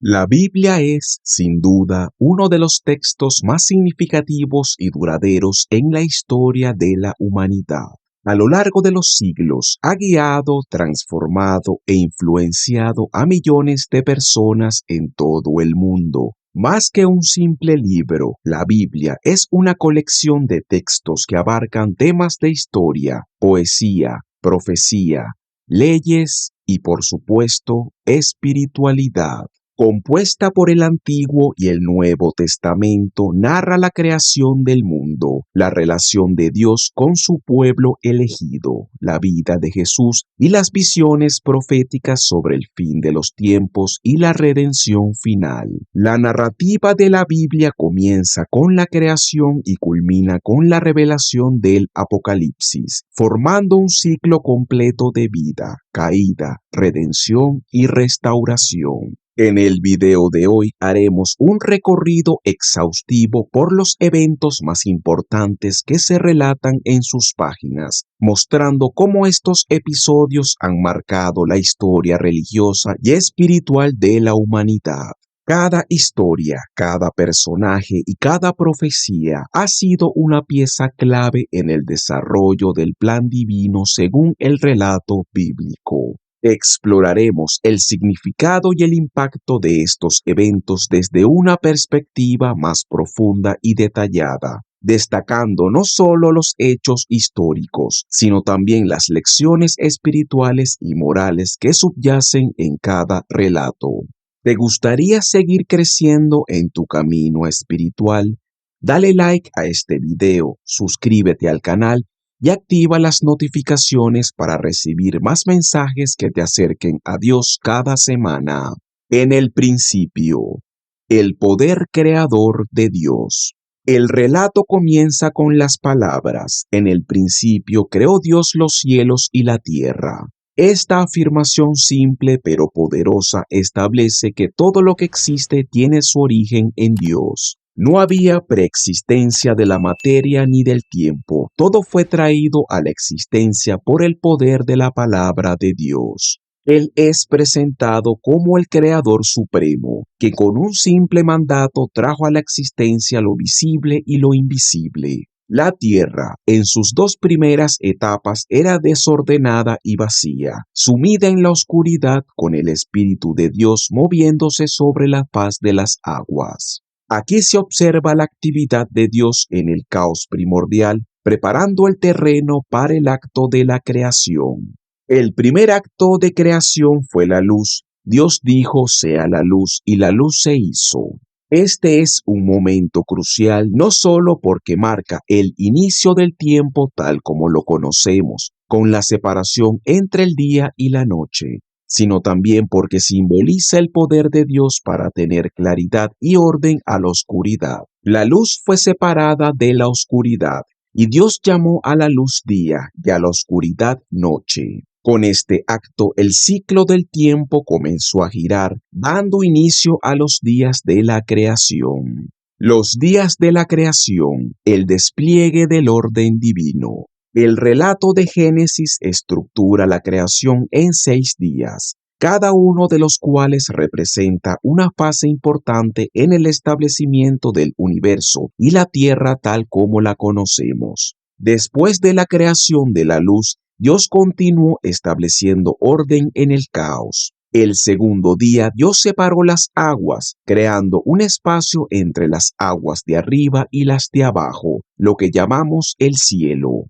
La Biblia es, sin duda, uno de los textos más significativos y duraderos en la historia de la humanidad. A lo largo de los siglos ha guiado, transformado e influenciado a millones de personas en todo el mundo. Más que un simple libro, la Biblia es una colección de textos que abarcan temas de historia, poesía, profecía, leyes y, por supuesto, espiritualidad. Compuesta por el Antiguo y el Nuevo Testamento, narra la creación del mundo, la relación de Dios con su pueblo elegido, la vida de Jesús y las visiones proféticas sobre el fin de los tiempos y la redención final. La narrativa de la Biblia comienza con la creación y culmina con la revelación del Apocalipsis, formando un ciclo completo de vida, caída, redención y restauración. En el video de hoy haremos un recorrido exhaustivo por los eventos más importantes que se relatan en sus páginas, mostrando cómo estos episodios han marcado la historia religiosa y espiritual de la humanidad. Cada historia, cada personaje y cada profecía ha sido una pieza clave en el desarrollo del plan divino según el relato bíblico. Exploraremos el significado y el impacto de estos eventos desde una perspectiva más profunda y detallada, destacando no solo los hechos históricos, sino también las lecciones espirituales y morales que subyacen en cada relato. ¿Te gustaría seguir creciendo en tu camino espiritual? Dale like a este video, suscríbete al canal y activa las notificaciones para recibir más mensajes que te acerquen a Dios cada semana. En el principio, el poder creador de Dios. El relato comienza con las palabras: en el principio creó Dios los cielos y la tierra. Esta afirmación simple pero poderosa establece que todo lo que existe tiene su origen en Dios. No había preexistencia de la materia ni del tiempo. Todo fue traído a la existencia por el poder de la palabra de Dios. Él es presentado como el Creador Supremo, que con un simple mandato trajo a la existencia lo visible y lo invisible. La tierra, en sus dos primeras etapas, era desordenada y vacía, sumida en la oscuridad, con el Espíritu de Dios moviéndose sobre la faz de las aguas. Aquí se observa la actividad de Dios en el caos primordial, preparando el terreno para el acto de la creación. El primer acto de creación fue la luz. Dios dijo: sea la luz, y la luz se hizo. Este es un momento crucial, no solo porque marca el inicio del tiempo tal como lo conocemos, con la separación entre el día y la noche, sino también porque simboliza el poder de Dios para tener claridad y orden a la oscuridad. La luz fue separada de la oscuridad, y Dios llamó a la luz día y a la oscuridad noche. Con este acto, el ciclo del tiempo comenzó a girar, dando inicio a los días de la creación. Los días de la creación, el despliegue del orden divino. El relato de Génesis estructura la creación en 6 días, cada uno de los cuales representa una fase importante en el establecimiento del universo y la tierra tal como la conocemos. Después de la creación de la luz, Dios continuó estableciendo orden en el caos. El segundo día, Dios separó las aguas, creando un espacio entre las aguas de arriba y las de abajo, lo que llamamos el cielo.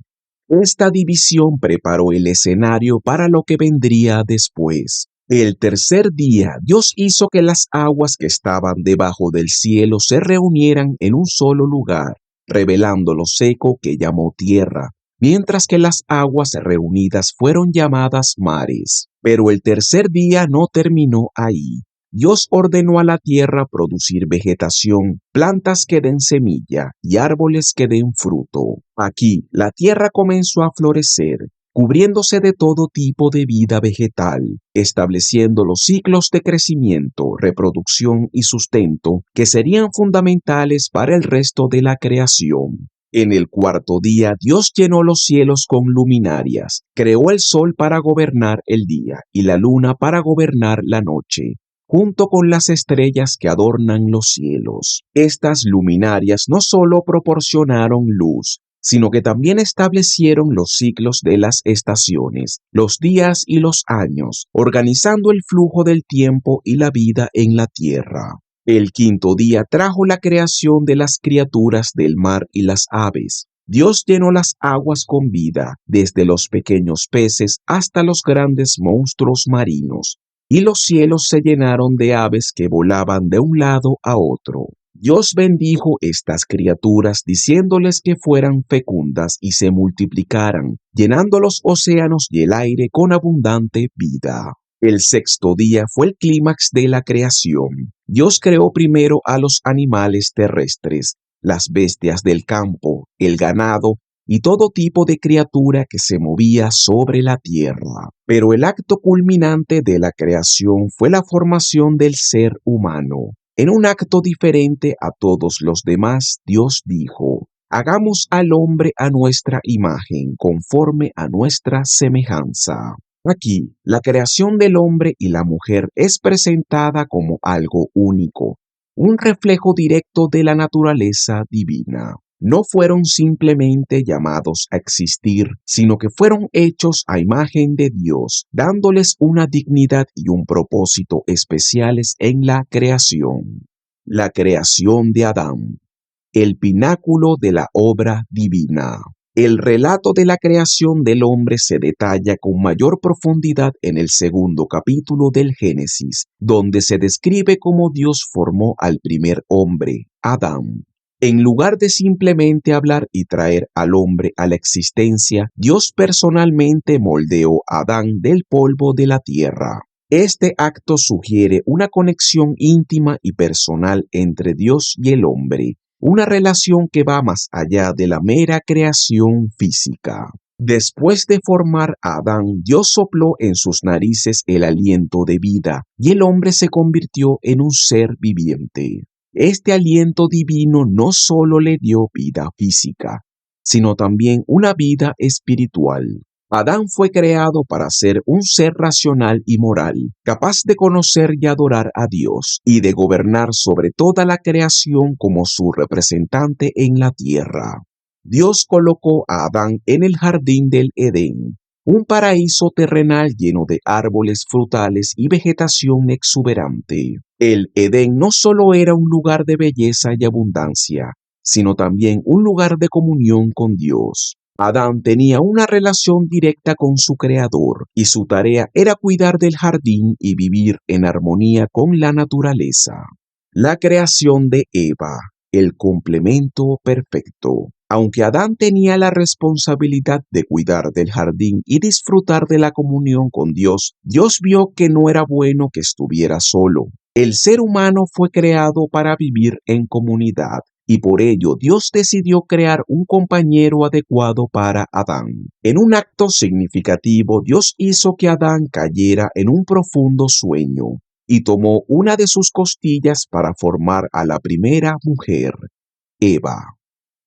Esta división preparó el escenario para lo que vendría después. El tercer día, Dios hizo que las aguas que estaban debajo del cielo se reunieran en un solo lugar, revelando lo seco que llamó tierra, mientras que las aguas reunidas fueron llamadas mares. Pero el tercer día no terminó ahí. Dios ordenó a la tierra producir vegetación, plantas que den semilla y árboles que den fruto. Aquí, la tierra comenzó a florecer, cubriéndose de todo tipo de vida vegetal, estableciendo los ciclos de crecimiento, reproducción y sustento que serían fundamentales para el resto de la creación. En el cuarto día, Dios llenó los cielos con luminarias, creó el sol para gobernar el día y la luna para gobernar la noche. junto con las estrellas que adornan los cielos. Estas luminarias no solo proporcionaron luz, sino que también establecieron los ciclos de las estaciones, los días y los años, organizando el flujo del tiempo y la vida en la tierra. El quinto día trajo la creación de las criaturas del mar y las aves. Dios llenó las aguas con vida, desde los pequeños peces hasta los grandes monstruos marinos, y los cielos se llenaron de aves que volaban de un lado a otro. Dios bendijo estas criaturas diciéndoles que fueran fecundas y se multiplicaran, llenando los océanos y el aire con abundante vida. El sexto día fue el clímax de la creación. Dios creó primero a los animales terrestres, las bestias del campo, el ganado y todo tipo de criatura que se movía sobre la tierra. Pero el acto culminante de la creación fue la formación del ser humano. En un acto diferente a todos los demás, Dios dijo: hagamos al hombre a nuestra imagen, conforme a nuestra semejanza. Aquí, la creación del hombre y la mujer es presentada como algo único, un reflejo directo de la naturaleza divina. No fueron simplemente llamados a existir, sino que fueron hechos a imagen de Dios, dándoles una dignidad y un propósito especiales en la creación. La creación de Adán, el pináculo de la obra divina. El relato de la creación del hombre se detalla con mayor profundidad en el segundo capítulo del Génesis, donde se describe cómo Dios formó al primer hombre, Adán. En lugar de simplemente hablar y traer al hombre a la existencia, Dios personalmente moldeó a Adán del polvo de la tierra. Este acto sugiere una conexión íntima y personal entre Dios y el hombre, una relación que va más allá de la mera creación física. Después de formar a Adán, Dios sopló en sus narices el aliento de vida y el hombre se convirtió en un ser viviente. Este aliento divino no solo le dio vida física, sino también una vida espiritual. Adán fue creado para ser un ser racional y moral, capaz de conocer y adorar a Dios, y de gobernar sobre toda la creación como su representante en la tierra. Dios colocó a Adán en el jardín del Edén, un paraíso terrenal lleno de árboles frutales y vegetación exuberante. El Edén no solo era un lugar de belleza y abundancia, sino también un lugar de comunión con Dios. Adán tenía una relación directa con su Creador, y su tarea era cuidar del jardín y vivir en armonía con la naturaleza. La creación de Eva, el complemento perfecto. Aunque Adán tenía la responsabilidad de cuidar del jardín y disfrutar de la comunión con Dios, Dios vio que no era bueno que estuviera solo. El ser humano fue creado para vivir en comunidad, y por ello Dios decidió crear un compañero adecuado para Adán. En un acto significativo, Dios hizo que Adán cayera en un profundo sueño y tomó una de sus costillas para formar a la primera mujer, Eva.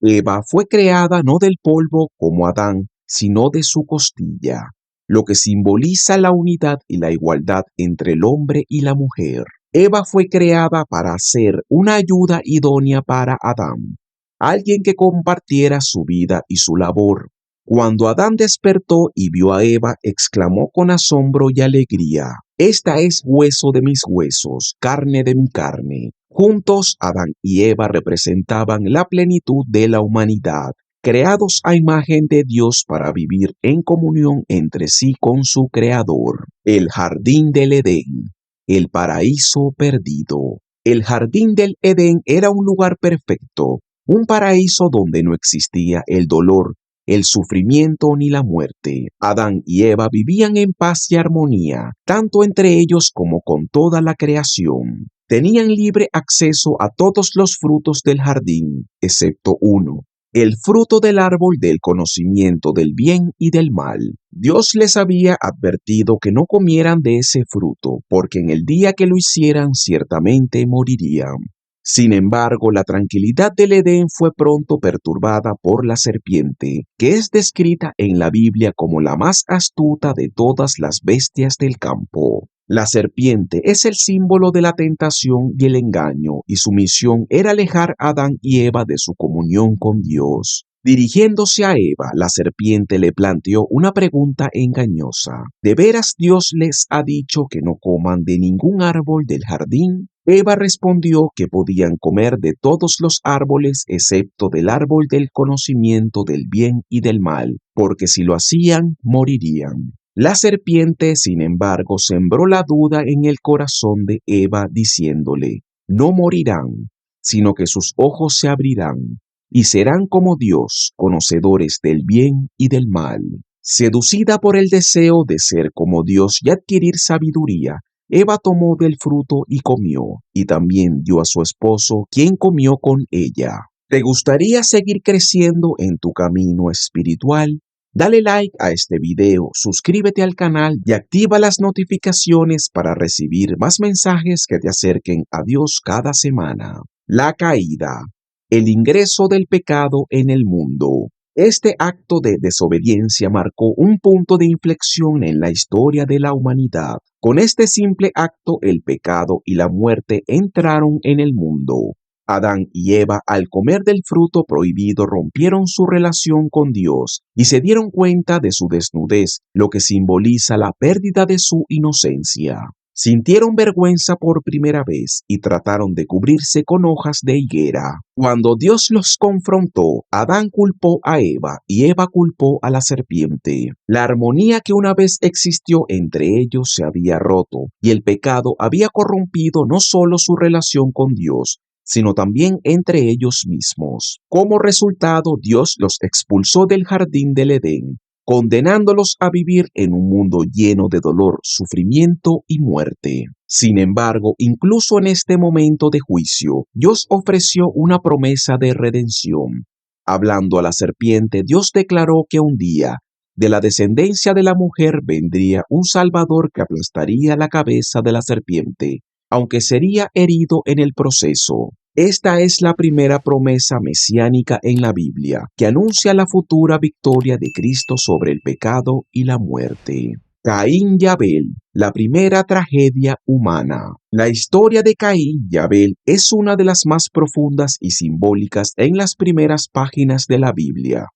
Eva fue creada no del polvo como Adán, sino de su costilla, lo que simboliza la unidad y la igualdad entre el hombre y la mujer. Eva fue creada para ser una ayuda idónea para Adán, alguien que compartiera su vida y su labor. Cuando Adán despertó y vio a Eva, exclamó con asombro y alegría: «Esta es hueso de mis huesos, carne de mi carne». Juntos, Adán y Eva representaban la plenitud de la humanidad, creados a imagen de Dios para vivir en comunión entre sí con su Creador. El jardín del Edén, el paraíso perdido. El jardín del Edén era un lugar perfecto, un paraíso donde no existía el dolor, el sufrimiento ni la muerte. Adán y Eva vivían en paz y armonía, tanto entre ellos como con toda la creación. Tenían libre acceso a todos los frutos del jardín, excepto uno: el fruto del árbol del conocimiento del bien y del mal. Dios les había advertido que no comieran de ese fruto, porque en el día que lo hicieran ciertamente morirían. Sin embargo, la tranquilidad del Edén fue pronto perturbada por la serpiente, que es descrita en la Biblia como la más astuta de todas las bestias del campo. La serpiente es el símbolo de la tentación y el engaño, y su misión era alejar a Adán y Eva de su comunión con Dios. Dirigiéndose a Eva, la serpiente le planteó una pregunta engañosa. ¿De veras Dios les ha dicho que no coman de ningún árbol del jardín? Eva respondió que podían comer de todos los árboles excepto del árbol del conocimiento del bien y del mal, porque si lo hacían, morirían. La serpiente, sin embargo, sembró la duda en el corazón de Eva, diciéndole: no morirán, sino que sus ojos se abrirán y serán como Dios, conocedores del bien y del mal. Seducida por el deseo de ser como Dios y adquirir sabiduría, Eva tomó del fruto y comió, y también dio a su esposo, quien comió con ella. ¿Te gustaría seguir creciendo en tu camino espiritual? Dale like a este video, suscríbete al canal y activa las notificaciones para recibir más mensajes que te acerquen a Dios cada semana. La caída. El ingreso del pecado en el mundo. Este acto de desobediencia marcó un punto de inflexión en la historia de la humanidad. Con este simple acto, el pecado y la muerte entraron en el mundo. Adán y Eva, al comer del fruto prohibido, rompieron su relación con Dios y se dieron cuenta de su desnudez, lo que simboliza la pérdida de su inocencia. Sintieron vergüenza por primera vez y trataron de cubrirse con hojas de higuera. Cuando Dios los confrontó, Adán culpó a Eva y Eva culpó a la serpiente. La armonía que una vez existió entre ellos se había roto y el pecado había corrompido no solo su relación con Dios, sino también entre ellos mismos. Como resultado, Dios los expulsó del jardín del Edén, condenándolos a vivir en un mundo lleno de dolor, sufrimiento y muerte. Sin embargo, incluso en este momento de juicio, Dios ofreció una promesa de redención. Hablando a la serpiente, Dios declaró que un día, de la descendencia de la mujer vendría un Salvador que aplastaría la cabeza de la serpiente, aunque sería herido en el proceso. Esta es la primera promesa mesiánica en la Biblia, que anuncia la futura victoria de Cristo sobre el pecado y la muerte. Caín y Abel, la primera tragedia humana. La historia de Caín y Abel es una de las más profundas y simbólicas en las primeras páginas de la Biblia.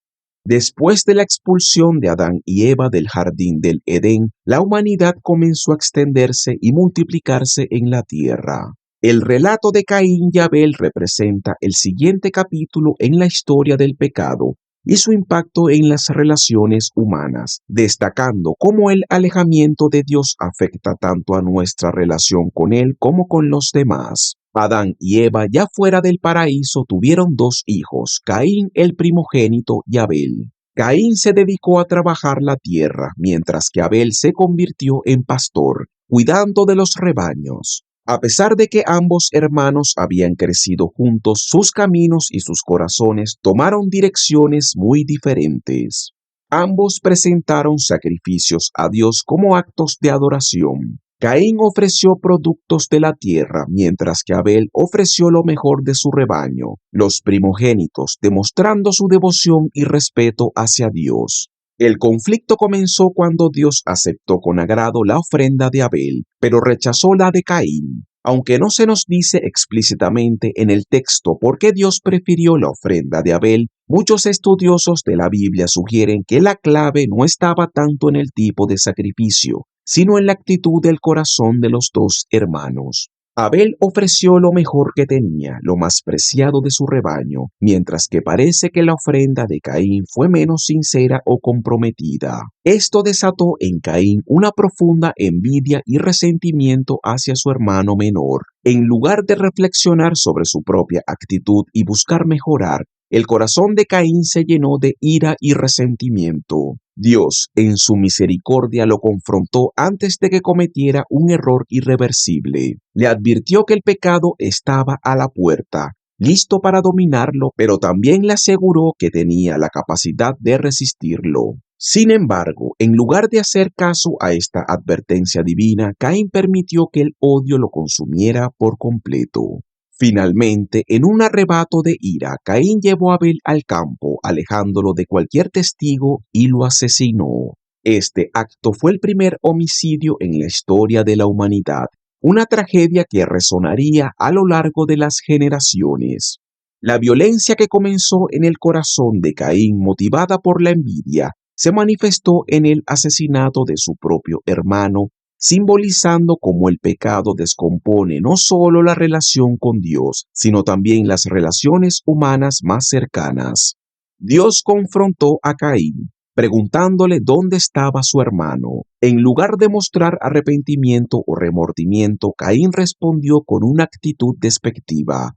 Después de la expulsión de Adán y Eva del jardín del Edén, la humanidad comenzó a extenderse y multiplicarse en la tierra. El relato de Caín y Abel representa el siguiente capítulo en la historia del pecado y su impacto en las relaciones humanas, destacando cómo el alejamiento de Dios afecta tanto a nuestra relación con Él como con los demás. Adán y Eva, ya fuera del paraíso, tuvieron dos hijos, Caín el primogénito y Abel. Caín se dedicó a trabajar la tierra, mientras que Abel se convirtió en pastor, cuidando de los rebaños. A pesar de que ambos hermanos habían crecido juntos, sus caminos y sus corazones tomaron direcciones muy diferentes. Ambos presentaron sacrificios a Dios como actos de adoración. Caín ofreció productos de la tierra, mientras que Abel ofreció lo mejor de su rebaño, los primogénitos, demostrando su devoción y respeto hacia Dios. El conflicto comenzó cuando Dios aceptó con agrado la ofrenda de Abel, pero rechazó la de Caín. Aunque no se nos dice explícitamente en el texto por qué Dios prefirió la ofrenda de Abel, muchos estudiosos de la Biblia sugieren que la clave no estaba tanto en el tipo de sacrificio, sino en la actitud del corazón de los dos hermanos. Abel ofreció lo mejor que tenía, lo más preciado de su rebaño, mientras que parece que la ofrenda de Caín fue menos sincera o comprometida. Esto desató en Caín una profunda envidia y resentimiento hacia su hermano menor. En lugar de reflexionar sobre su propia actitud y buscar mejorar, el corazón de Caín se llenó de ira y resentimiento. Dios, en su misericordia, lo confrontó antes de que cometiera un error irreversible. Le advirtió que el pecado estaba a la puerta, listo para dominarlo, pero también le aseguró que tenía la capacidad de resistirlo. Sin embargo, en lugar de hacer caso a esta advertencia divina, Caín permitió que el odio lo consumiera por completo. Finalmente, en un arrebato de ira, Caín llevó a Abel al campo, alejándolo de cualquier testigo, y lo asesinó. Este acto fue el primer homicidio en la historia de la humanidad, una tragedia que resonaría a lo largo de las generaciones. La violencia que comenzó en el corazón de Caín, motivada por la envidia, se manifestó en el asesinato de su propio hermano, simbolizando cómo el pecado descompone no solo la relación con Dios, sino también las relaciones humanas más cercanas. Dios confrontó a Caín, preguntándole dónde estaba su hermano. En lugar de mostrar arrepentimiento o remordimiento, Caín respondió con una actitud despectiva.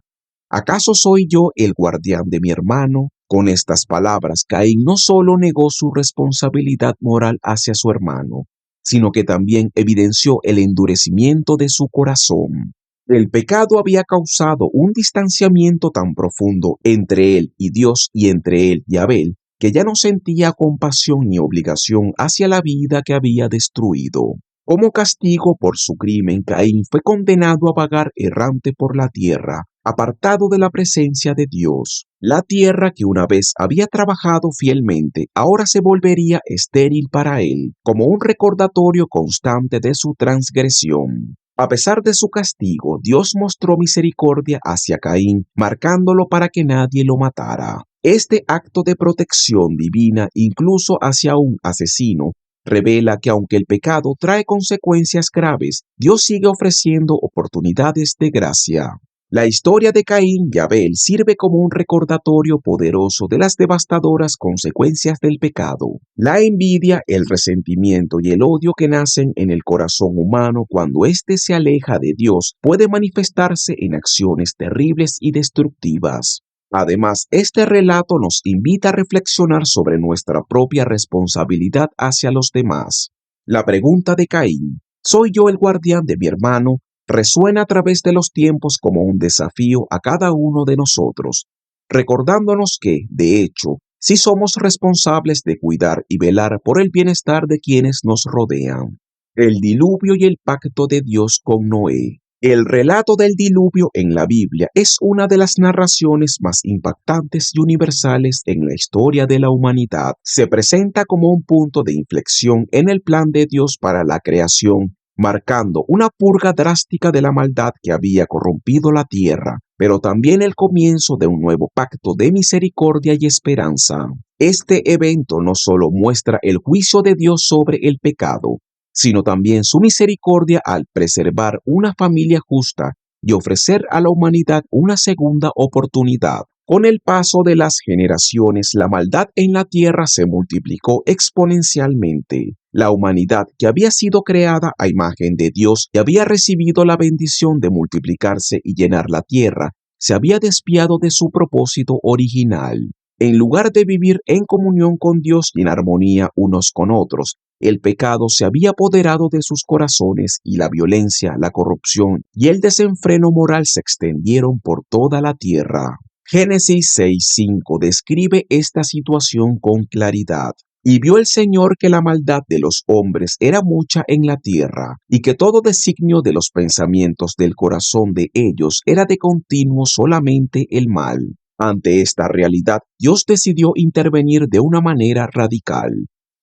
¿Acaso soy yo el guardián de mi hermano? Con estas palabras, Caín no solo negó su responsabilidad moral hacia su hermano, sino que también evidenció el endurecimiento de su corazón. El pecado había causado un distanciamiento tan profundo entre él y Dios y entre él y Abel, que ya no sentía compasión ni obligación hacia la vida que había destruido. Como castigo por su crimen, Caín fue condenado a vagar errante por la tierra, apartado de la presencia de Dios. La tierra que una vez había trabajado fielmente, ahora se volvería estéril para él, como un recordatorio constante de su transgresión. A pesar de su castigo, Dios mostró misericordia hacia Caín, marcándolo para que nadie lo matara. Este acto de protección divina, incluso hacia un asesino, revela que aunque el pecado trae consecuencias graves, Dios sigue ofreciendo oportunidades de gracia. La historia de Caín y Abel sirve como un recordatorio poderoso de las devastadoras consecuencias del pecado. La envidia, el resentimiento y el odio que nacen en el corazón humano cuando éste se aleja de Dios puede manifestarse en acciones terribles y destructivas. Además, este relato nos invita a reflexionar sobre nuestra propia responsabilidad hacia los demás. La pregunta de Caín, ¿soy yo el guardián de mi hermano?, resuena a través de los tiempos como un desafío a cada uno de nosotros, recordándonos que, de hecho, sí somos responsables de cuidar y velar por el bienestar de quienes nos rodean. El diluvio y el pacto de Dios con Noé. El relato del diluvio en la Biblia es una de las narraciones más impactantes y universales en la historia de la humanidad. Se presenta como un punto de inflexión en el plan de Dios para la creación, marcando una purga drástica de la maldad que había corrompido la tierra, pero también el comienzo de un nuevo pacto de misericordia y esperanza. Este evento no solo muestra el juicio de Dios sobre el pecado, sino también su misericordia al preservar una familia justa y ofrecer a la humanidad una segunda oportunidad. Con el paso de las generaciones, la maldad en la tierra se multiplicó exponencialmente. La humanidad, que había sido creada a imagen de Dios y había recibido la bendición de multiplicarse y llenar la tierra, se había desviado de su propósito original. En lugar de vivir en comunión con Dios y en armonía unos con otros, el pecado se había apoderado de sus corazones y la violencia, la corrupción y el desenfreno moral se extendieron por toda la tierra. Génesis 6:5 describe esta situación con claridad. Y vio el Señor que la maldad de los hombres era mucha en la tierra, y que todo designio de los pensamientos del corazón de ellos era de continuo solamente el mal. Ante esta realidad, Dios decidió intervenir de una manera radical.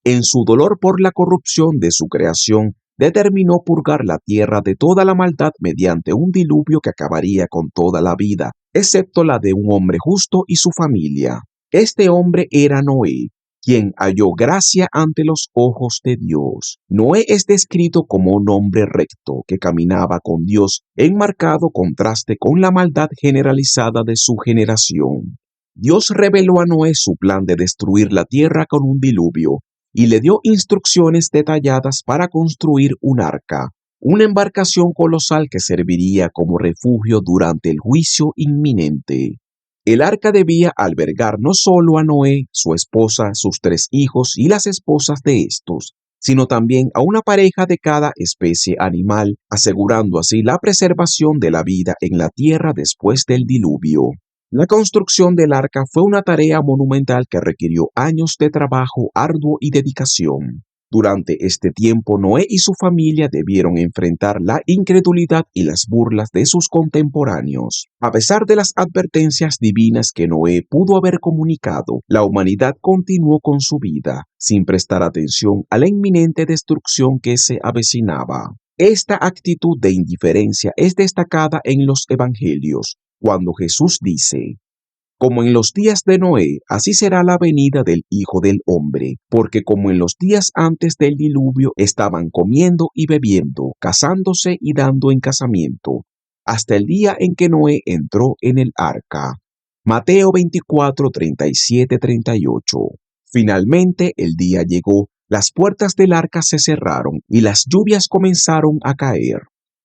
En su dolor por la corrupción de su creación, determinó purgar la tierra de toda la maldad mediante un diluvio que acabaría con toda la vida, excepto la de un hombre justo y su familia. Este hombre era Noé, quien halló gracia ante los ojos de Dios. Noé es descrito como un hombre recto que caminaba con Dios en marcado contraste con la maldad generalizada de su generación. Dios reveló a Noé su plan de destruir la tierra con un diluvio y le dio instrucciones detalladas para construir un arca, una embarcación colosal que serviría como refugio durante el juicio inminente. El arca debía albergar no solo a Noé, su esposa, sus 3 hijos y las esposas de estos, sino también a una pareja de cada especie animal, asegurando así la preservación de la vida en la tierra después del diluvio. La construcción del arca fue una tarea monumental que requirió años de trabajo arduo y dedicación. Durante este tiempo, Noé y su familia debieron enfrentar la incredulidad y las burlas de sus contemporáneos. A pesar de las advertencias divinas que Noé pudo haber comunicado, la humanidad continuó con su vida, sin prestar atención a la inminente destrucción que se avecinaba. Esta actitud de indiferencia es destacada en los evangelios, cuando Jesús dice: como en los días de Noé, así será la venida del Hijo del Hombre, porque como en los días antes del diluvio estaban comiendo y bebiendo, casándose y dando en casamiento, hasta el día en que Noé entró en el arca. Mateo 24, 37, 38. Finalmente el día llegó, las puertas del arca se cerraron y las lluvias comenzaron a caer.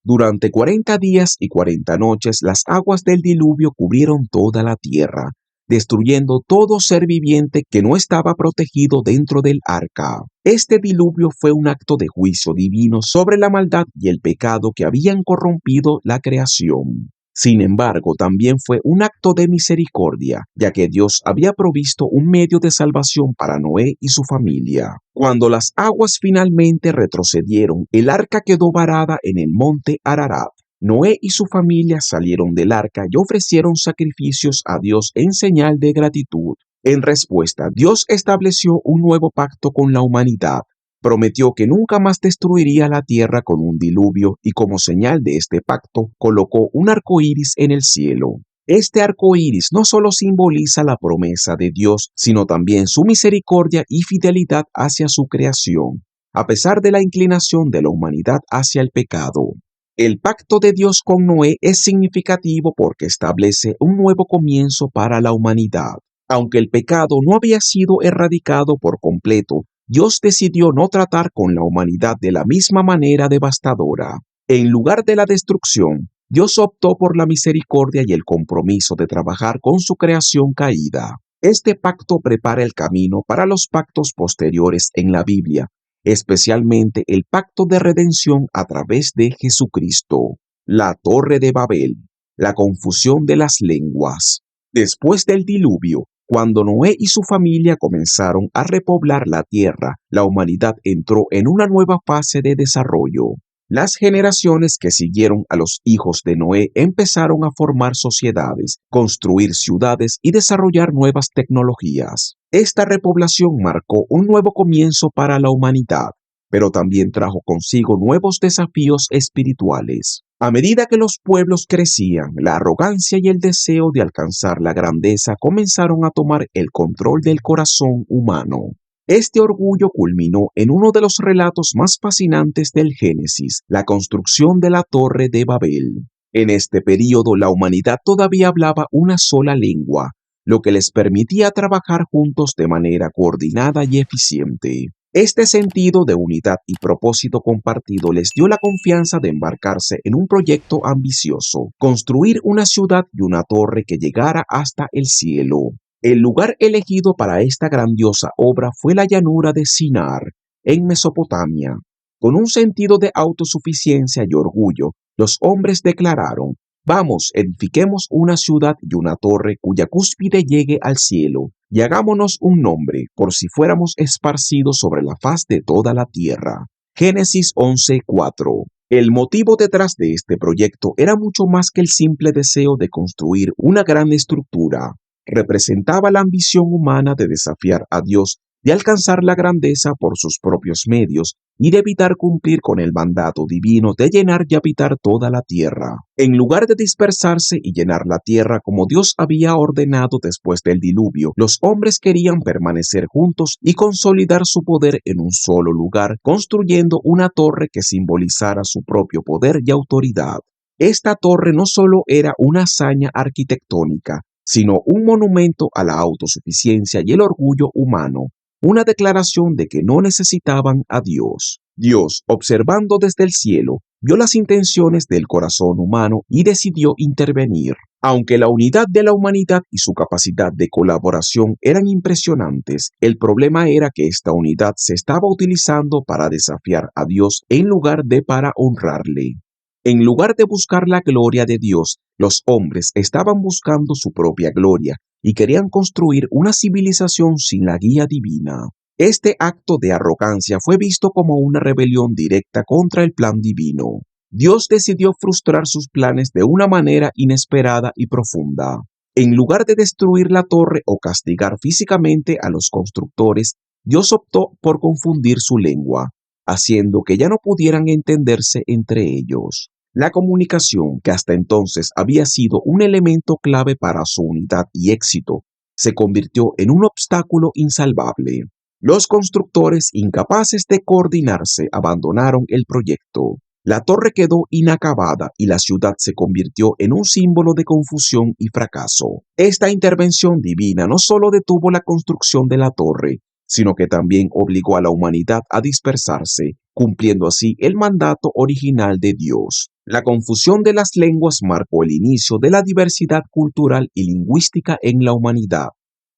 Durante 40 días y 40 noches las aguas del diluvio cubrieron toda la tierra, destruyendo todo ser viviente que no estaba protegido dentro del arca. Este diluvio fue un acto de juicio divino sobre la maldad y el pecado que habían corrompido la creación. Sin embargo, también fue un acto de misericordia, ya que Dios había provisto un medio de salvación para Noé y su familia. Cuando las aguas finalmente retrocedieron, el arca quedó varada en el monte Ararat. Noé y su familia salieron del arca y ofrecieron sacrificios a Dios en señal de gratitud. En respuesta, Dios estableció un nuevo pacto con la humanidad. Prometió que nunca más destruiría la tierra con un diluvio y como señal de este pacto colocó un arco iris en el cielo. Este arco iris no solo simboliza la promesa de Dios, sino también su misericordia y fidelidad hacia su creación, a pesar de la inclinación de la humanidad hacia el pecado. El pacto de Dios con Noé es significativo porque establece un nuevo comienzo para la humanidad. Aunque el pecado no había sido erradicado por completo, Dios decidió no tratar con la humanidad de la misma manera devastadora. En lugar de la destrucción, Dios optó por la misericordia y el compromiso de trabajar con su creación caída. Este pacto prepara el camino para los pactos posteriores en la Biblia, especialmente el pacto de redención a través de Jesucristo. La Torre de Babel, la confusión de las lenguas. Después del diluvio, cuando Noé y su familia comenzaron a repoblar la tierra, la humanidad entró en una nueva fase de desarrollo. Las generaciones que siguieron a los hijos de Noé empezaron a formar sociedades, construir ciudades y desarrollar nuevas tecnologías. Esta repoblación marcó un nuevo comienzo para la humanidad, pero también trajo consigo nuevos desafíos espirituales. A medida que los pueblos crecían, la arrogancia y el deseo de alcanzar la grandeza comenzaron a tomar el control del corazón humano. Este orgullo culminó en uno de los relatos más fascinantes del Génesis, la construcción de la Torre de Babel. En este período, la humanidad todavía hablaba una sola lengua, lo que les permitía trabajar juntos de manera coordinada y eficiente. Este sentido de unidad y propósito compartido les dio la confianza de embarcarse en un proyecto ambicioso, construir una ciudad y una torre que llegara hasta el cielo. El lugar elegido para esta grandiosa obra fue la llanura de Sinar, en Mesopotamia. Con un sentido de autosuficiencia y orgullo, los hombres declararon: vamos, edifiquemos una ciudad y una torre cuya cúspide llegue al cielo, y hagámonos un nombre, por si fuéramos esparcidos sobre la faz de toda la tierra. Génesis 11:4. El motivo detrás de este proyecto era mucho más que el simple deseo de construir una gran estructura. Representaba la ambición humana de desafiar a Dios, de alcanzar la grandeza por sus propios medios y de evitar cumplir con el mandato divino de llenar y habitar toda la tierra. En lugar de dispersarse y llenar la tierra como Dios había ordenado después del diluvio, los hombres querían permanecer juntos y consolidar su poder en un solo lugar, construyendo una torre que simbolizara su propio poder y autoridad. Esta torre no solo era una hazaña arquitectónica, sino un monumento a la autosuficiencia y el orgullo humano, una declaración de que no necesitaban a Dios. Dios, observando desde el cielo, vio las intenciones del corazón humano y decidió intervenir. Aunque la unidad de la humanidad y su capacidad de colaboración eran impresionantes, el problema era que esta unidad se estaba utilizando para desafiar a Dios en lugar de para honrarle. En lugar de buscar la gloria de Dios, los hombres estaban buscando su propia gloria y querían construir una civilización sin la guía divina. Este acto de arrogancia fue visto como una rebelión directa contra el plan divino. Dios decidió frustrar sus planes de una manera inesperada y profunda. En lugar de destruir la torre o castigar físicamente a los constructores, Dios optó por confundir su lengua, haciendo que ya no pudieran entenderse entre ellos. La comunicación, que hasta entonces había sido un elemento clave para su unidad y éxito, se convirtió en un obstáculo insalvable. Los constructores, incapaces de coordinarse, abandonaron el proyecto. La torre quedó inacabada y la ciudad se convirtió en un símbolo de confusión y fracaso. Esta intervención divina no solo detuvo la construcción de la torre, sino que también obligó a la humanidad a dispersarse, cumpliendo así el mandato original de Dios. La confusión de las lenguas marcó el inicio de la diversidad cultural y lingüística en la humanidad,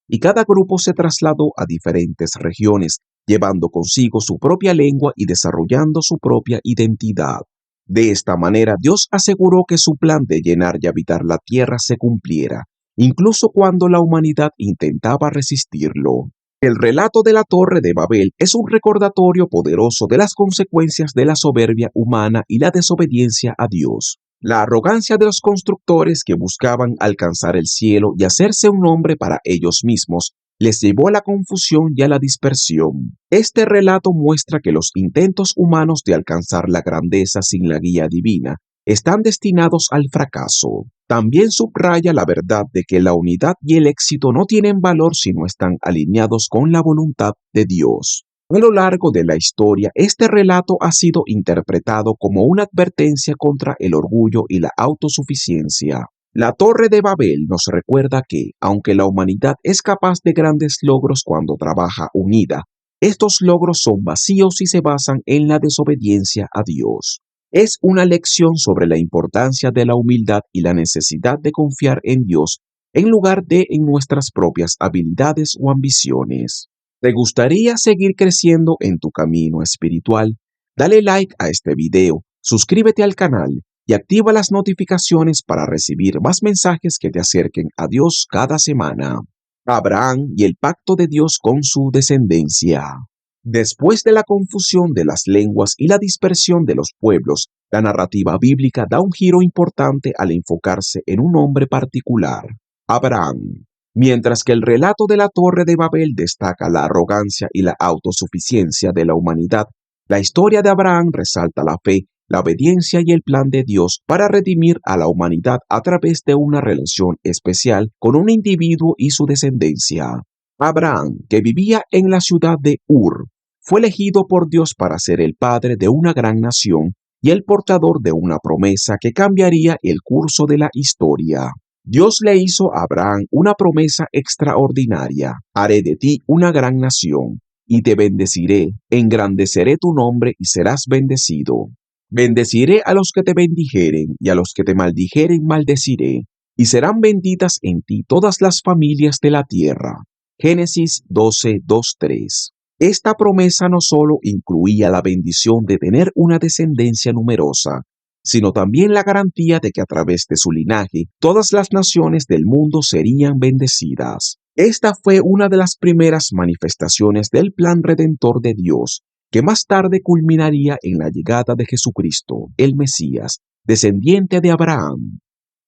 y cada grupo se trasladó a diferentes regiones, llevando consigo su propia lengua y desarrollando su propia identidad. De esta manera, Dios aseguró que su plan de llenar y habitar la tierra se cumpliera, incluso cuando la humanidad intentaba resistirlo. El relato de la Torre de Babel es un recordatorio poderoso de las consecuencias de la soberbia humana y la desobediencia a Dios. La arrogancia de los constructores que buscaban alcanzar el cielo y hacerse un nombre para ellos mismos les llevó a la confusión y a la dispersión. Este relato muestra que los intentos humanos de alcanzar la grandeza sin la guía divina están destinados al fracaso. También subraya la verdad de que la unidad y el éxito no tienen valor si no están alineados con la voluntad de Dios. A lo largo de la historia, este relato ha sido interpretado como una advertencia contra el orgullo y la autosuficiencia. La Torre de Babel nos recuerda que, aunque la humanidad es capaz de grandes logros cuando trabaja unida, estos logros son vacíos si se basan en la desobediencia a Dios. Es una lección sobre la importancia de la humildad y la necesidad de confiar en Dios en lugar de en nuestras propias habilidades o ambiciones. ¿Te gustaría seguir creciendo en tu camino espiritual? Dale like a este video, suscríbete al canal y activa las notificaciones para recibir más mensajes que te acerquen a Dios cada semana. Abraham y el pacto de Dios con su descendencia. Después de la confusión de las lenguas y la dispersión de los pueblos, la narrativa bíblica da un giro importante al enfocarse en un hombre particular, Abraham. Mientras que el relato de la Torre de Babel destaca la arrogancia y la autosuficiencia de la humanidad, la historia de Abraham resalta la fe, la obediencia y el plan de Dios para redimir a la humanidad a través de una relación especial con un individuo y su descendencia. Abraham, que vivía en la ciudad de Ur, fue elegido por Dios para ser el padre de una gran nación y el portador de una promesa que cambiaría el curso de la historia. Dios le hizo a Abraham una promesa extraordinaria: haré de ti una gran nación, y te bendeciré, engrandeceré tu nombre y serás bendecido. Bendeciré a los que te bendijeren, y a los que te maldijeren maldeciré, y serán benditas en ti todas las familias de la tierra. Génesis 12:2-3. Esta promesa no solo incluía la bendición de tener una descendencia numerosa, sino también la garantía de que a través de su linaje todas las naciones del mundo serían bendecidas. Esta fue una de las primeras manifestaciones del plan redentor de Dios, que más tarde culminaría en la llegada de Jesucristo, el Mesías, descendiente de Abraham.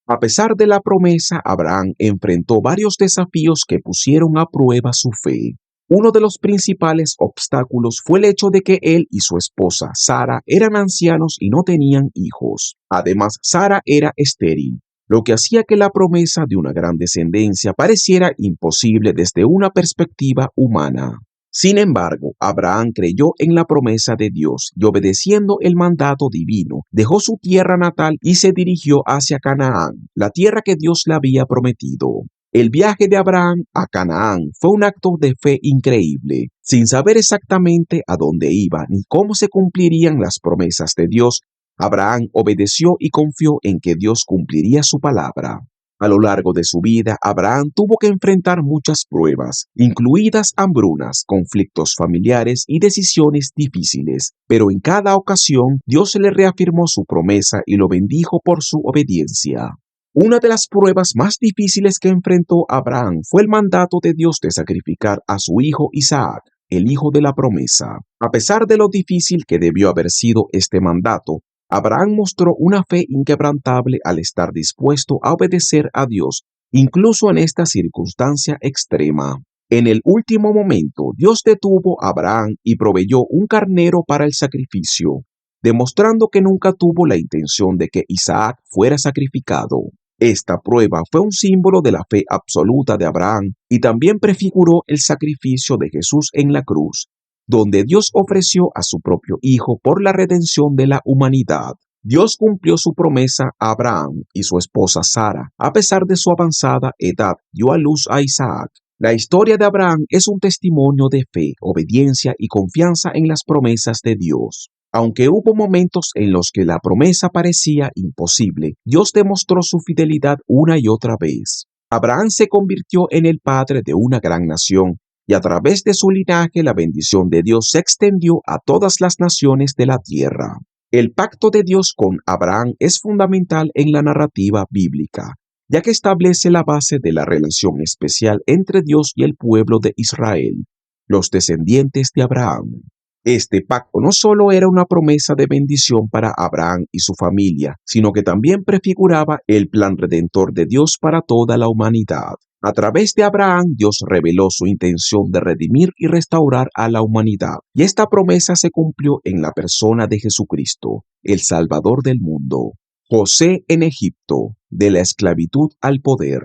A pesar de la promesa, Abraham enfrentó varios desafíos que pusieron a prueba su fe. Uno de los principales obstáculos fue el hecho de que él y su esposa, Sara, eran ancianos y no tenían hijos. Además, Sara era estéril, lo que hacía que la promesa de una gran descendencia pareciera imposible desde una perspectiva humana. Sin embargo, Abraham creyó en la promesa de Dios y, obedeciendo el mandato divino, dejó su tierra natal y se dirigió hacia Canaán, la tierra que Dios le había prometido. El viaje de Abraham a Canaán fue un acto de fe increíble. Sin saber exactamente a dónde iba ni cómo se cumplirían las promesas de Dios, Abraham obedeció y confió en que Dios cumpliría su palabra. A lo largo de su vida, Abraham tuvo que enfrentar muchas pruebas, incluidas hambrunas, conflictos familiares y decisiones difíciles, pero en cada ocasión Dios le reafirmó su promesa y lo bendijo por su obediencia. Una de las pruebas más difíciles que enfrentó Abraham fue el mandato de Dios de sacrificar a su hijo Isaac. el hijo de la promesa. A pesar de lo difícil que debió haber sido este mandato, Abraham mostró una fe inquebrantable al estar dispuesto a obedecer a Dios, incluso en esta circunstancia extrema. En el último momento, Dios detuvo a Abraham y proveyó un carnero para el sacrificio, demostrando que nunca tuvo la intención de que Isaac fuera sacrificado. Esta prueba fue un símbolo de la fe absoluta de Abraham y también prefiguró el sacrificio de Jesús en la cruz, donde Dios ofreció a su propio Hijo por la redención de la humanidad. Dios cumplió su promesa a Abraham y su esposa Sara. A pesar de su avanzada edad, dio a luz a Isaac. La historia de Abraham es un testimonio de fe, obediencia y confianza en las promesas de Dios. Aunque hubo momentos en los que la promesa parecía imposible, Dios demostró su fidelidad una y otra vez. Abraham se convirtió en el padre de una gran nación, y a través de su linaje la bendición de Dios se extendió a todas las naciones de la tierra. El pacto de Dios con Abraham es fundamental en la narrativa bíblica, ya que establece la base de la relación especial entre Dios y el pueblo de Israel, los descendientes de Abraham. Este pacto no solo era una promesa de bendición para Abraham y su familia, sino que también prefiguraba el plan redentor de Dios para toda la humanidad. A través de Abraham, Dios reveló su intención de redimir y restaurar a la humanidad, y esta promesa se cumplió en la persona de Jesucristo, el Salvador del mundo. José en Egipto, de la esclavitud al poder.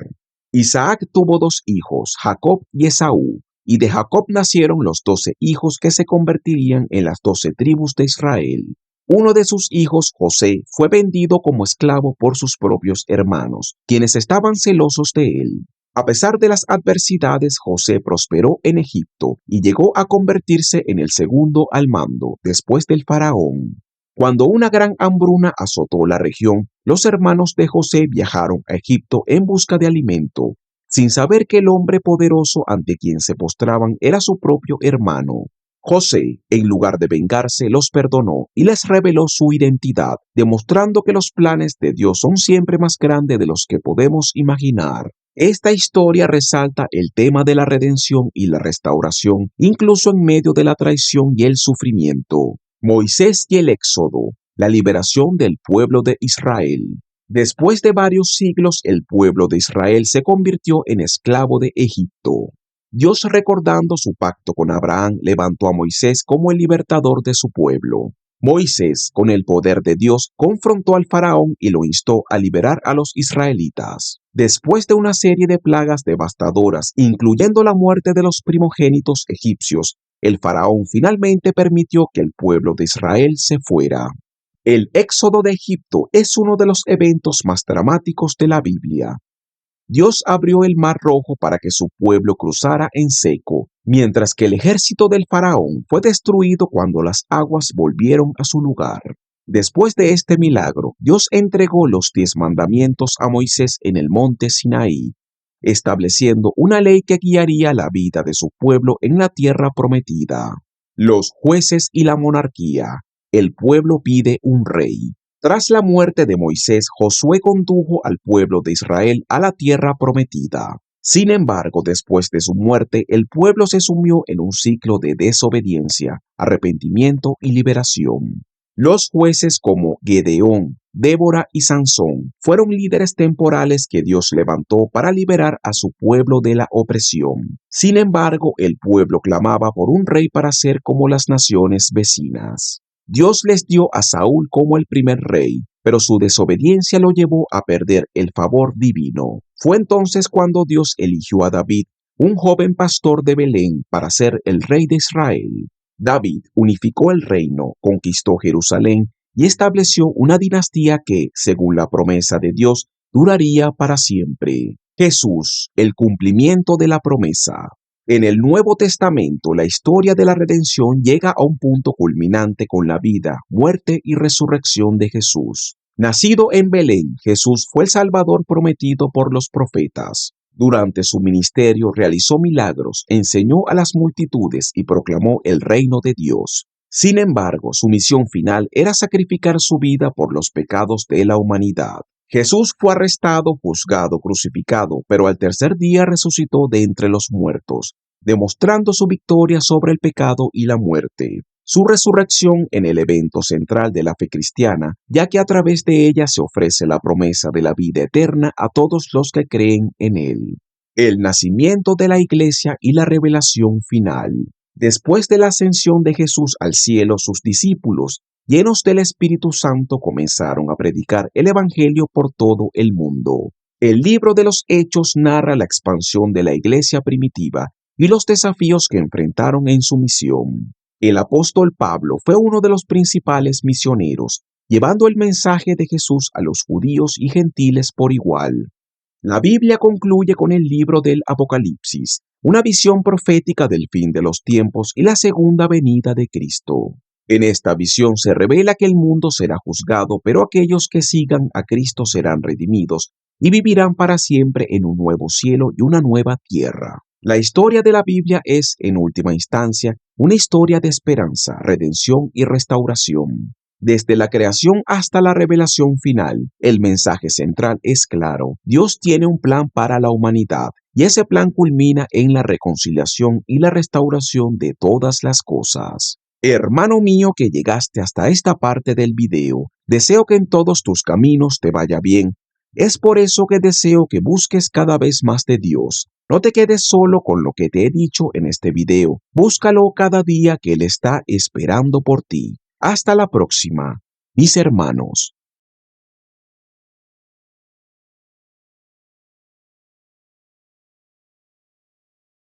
Isaac tuvo dos hijos, Jacob y Esaú, y de Jacob nacieron los 12 hijos que se convertirían en las 12 tribus de Israel. Uno de sus hijos, José, fue vendido como esclavo por sus propios hermanos, quienes estaban celosos de él. A pesar de las adversidades, José prosperó en Egipto y llegó a convertirse en el segundo al mando, después del faraón. Cuando una gran hambruna azotó la región, los hermanos de José viajaron a Egipto en busca de alimento, sin saber que el hombre poderoso ante quien se postraban era su propio hermano. José, en lugar de vengarse, los perdonó y les reveló su identidad, demostrando que los planes de Dios son siempre más grandes de los que podemos imaginar. Esta historia resalta el tema de la redención y la restauración, incluso en medio de la traición y el sufrimiento. Moisés y el Éxodo, la liberación del pueblo de Israel. Después de varios siglos, el pueblo de Israel se convirtió en esclavo de Egipto. Dios, recordando su pacto con Abraham, levantó a Moisés como el libertador de su pueblo. Moisés, con el poder de Dios, confrontó al faraón y lo instó a liberar a los israelitas. Después de una serie de plagas devastadoras, incluyendo la muerte de los primogénitos egipcios, el faraón finalmente permitió que el pueblo de Israel se fuera. El éxodo de Egipto es uno de los eventos más dramáticos de la Biblia. Dios abrió el Mar Rojo para que su pueblo cruzara en seco, mientras que el ejército del faraón fue destruido cuando las aguas volvieron a su lugar. Después de este milagro, Dios entregó los 10 mandamientos a Moisés en el monte Sinaí, estableciendo una ley que guiaría la vida de su pueblo en la tierra prometida. Los jueces y la monarquía. El pueblo pide un rey. Tras la muerte de Moisés, Josué condujo al pueblo de Israel a la tierra prometida. Sin embargo, después de su muerte, el pueblo se sumió en un ciclo de desobediencia, arrepentimiento y liberación. Los jueces como Gedeón, Débora y Sansón fueron líderes temporales que Dios levantó para liberar a su pueblo de la opresión. Sin embargo, el pueblo clamaba por un rey para ser como las naciones vecinas. Dios les dio a Saúl como el primer rey, pero su desobediencia lo llevó a perder el favor divino. Fue entonces cuando Dios eligió a David, un joven pastor de Belén, para ser el rey de Israel. David unificó el reino, conquistó Jerusalén y estableció una dinastía que, según la promesa de Dios, duraría para siempre. Jesús, el cumplimiento de la promesa. En el Nuevo Testamento, la historia de la redención llega a un punto culminante con la vida, muerte y resurrección de Jesús. Nacido en Belén, Jesús fue el Salvador prometido por los profetas. Durante su ministerio realizó milagros, enseñó a las multitudes y proclamó el reino de Dios. Sin embargo, su misión final era sacrificar su vida por los pecados de la humanidad. Jesús fue arrestado, juzgado, crucificado, pero al tercer día resucitó de entre los muertos, demostrando su victoria sobre el pecado y la muerte. Su resurrección en el evento central de la fe cristiana, ya que a través de ella se ofrece la promesa de la vida eterna a todos los que creen en él. El nacimiento de la iglesia y la revelación final. Después de la ascensión de Jesús al cielo, sus discípulos, llenos del Espíritu Santo, comenzaron a predicar el Evangelio por todo el mundo. El libro de los Hechos narra la expansión de la iglesia primitiva y los desafíos que enfrentaron en su misión. El apóstol Pablo fue uno de los principales misioneros, llevando el mensaje de Jesús a los judíos y gentiles por igual. La Biblia concluye con el libro del Apocalipsis, una visión profética del fin de los tiempos y la segunda venida de Cristo. En esta visión se revela que el mundo será juzgado, pero aquellos que sigan a Cristo serán redimidos y vivirán para siempre en un nuevo cielo y una nueva tierra. La historia de la Biblia es, en última instancia, una historia de esperanza, redención y restauración. Desde la creación hasta la revelación final, el mensaje central es claro. Dios tiene un plan para la humanidad, y ese plan culmina en la reconciliación y la restauración de todas las cosas. Hermano mío que llegaste hasta esta parte del video, deseo que en todos tus caminos te vaya bien. Es por eso que deseo que busques cada vez más de Dios. No te quedes solo con lo que te he dicho en este video. Búscalo cada día que Él está esperando por ti. Hasta la próxima, mis hermanos.